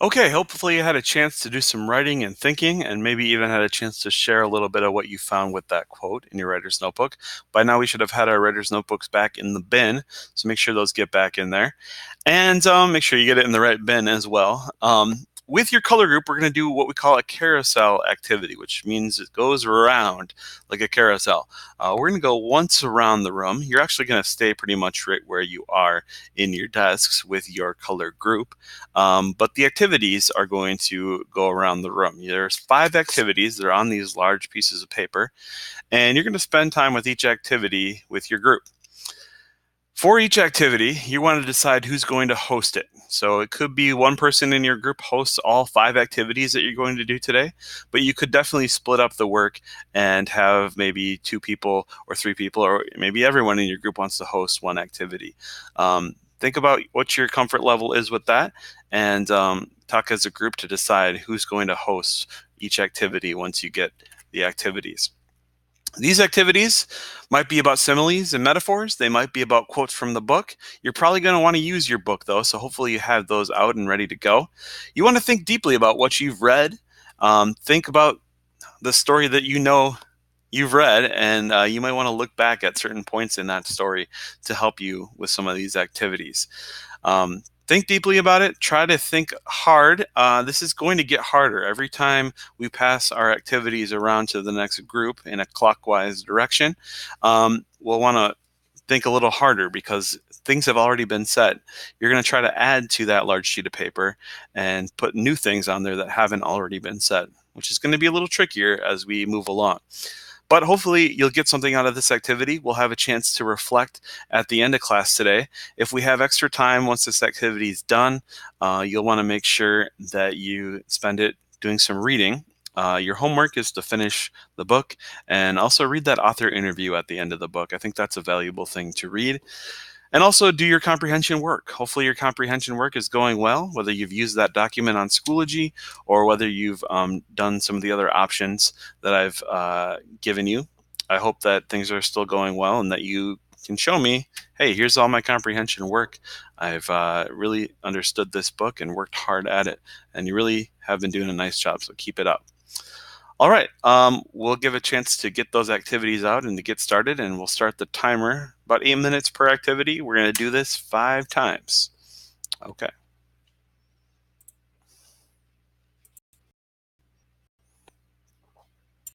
Okay, hopefully you had a chance to do some writing and thinking, and maybe even had a chance to share a little bit of what you found with that quote in your writer's notebook. By now, we should have had our writer's notebooks back in the bin, so make sure those get back in there. And make sure you get it in the right bin as well. With your color group, we're going to do what we call a carousel activity, which means it goes around like a carousel. We're going to go once around the room. You're actually going to stay pretty much right where you are in your desks with your color group. But the activities are going to go around the room. There's 5 activities. They're on these large pieces of paper, and you're going to spend time with each activity with your group. For each activity, you want to decide who's going to host it. So it could be one person in your group hosts all 5 activities that you're going to do today, but you could definitely split up the work and have maybe 2 people or 3 people, or maybe everyone in your group wants to host one activity. Think about what your comfort level is with that, and talk as a group to decide who's going to host each activity once you get the activities. These activities might be about similes and metaphors. They might be about quotes from the book. You're probably going to want to use your book, though, so hopefully you have those out and ready to go. You want to think deeply about what you've read. Think about the story that you know you've read, and you might want to look back at certain points in that story to help you with some of these activities. Think deeply about it. Try to think hard. This is going to get harder every time we pass our activities around to the next group in a clockwise direction. We'll want to think a little harder because things have already been said. You're going to try to add to that large sheet of paper and put new things on there that haven't already been said, which is going to be a little trickier as we move along. But hopefully you'll get something out of this activity. We'll have a chance to reflect at the end of class today. If we have extra time once this activity is done, you'll want to make sure that you spend it doing some reading. Your homework is to finish the book and also read that author interview at the end of the book. I think that's a valuable thing to read. And also do your comprehension work. Hopefully your comprehension work is going well, whether you've used that document on Schoology or whether you've done some of the other options that I've given you. I hope that things are still going well and that you can show me, hey, here's all my comprehension work. I've really understood this book and worked hard at it. And you really have been doing a nice job, so keep it up. All right, we'll give a chance to get those activities out and to get started, and we'll start the timer about 8 minutes per activity. We're going to do this 5 times. Okay.